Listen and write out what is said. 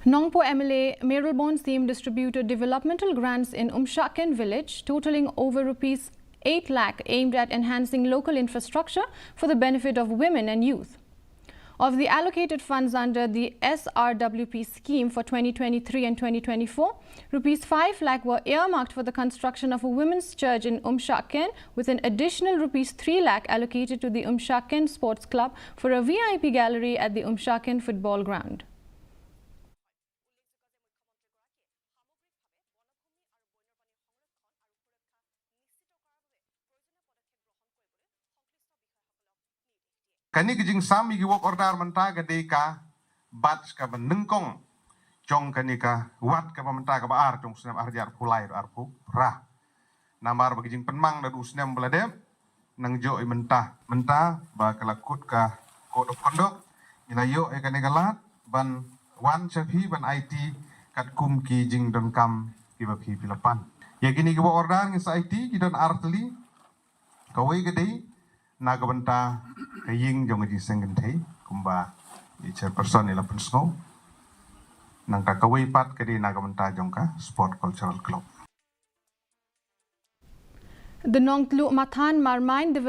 Nongpoh MLA Marylebone Theme distributed developmental grants in Umshaken village totaling over rupees 8 lakh aimed at enhancing local infrastructure for the benefit of women and youth. Of the allocated funds under the SRWP scheme for 2023 and 2024, rupees 5 lakh were earmarked for the construction of a women's church in Umshaken, with an additional rupees 3 lakh allocated to the Umshaken Sports Club for a VIP gallery at the Umshaken football ground. Kani kijing sami giwok order menta gadeka bat ka benengkong jong kani ka wat ka menta ka baar jong senam arjar pulai arpu ra namar bagijing penmang da usnam beladem nang jo menta ba kalakut ka kodok kondok ilayo e kani galat ban wan chapi ban IT kat kum ki jing don kam ki pilapan ya gini giwok order ngi sa IT ki don artli kawai gede nagabanta kaying jong di sengentai kumba di chairperson ila pensno nang kakawai pat kadi nagabanta jong ka sport cultural club. The Nongpoh Mathan Marmain developed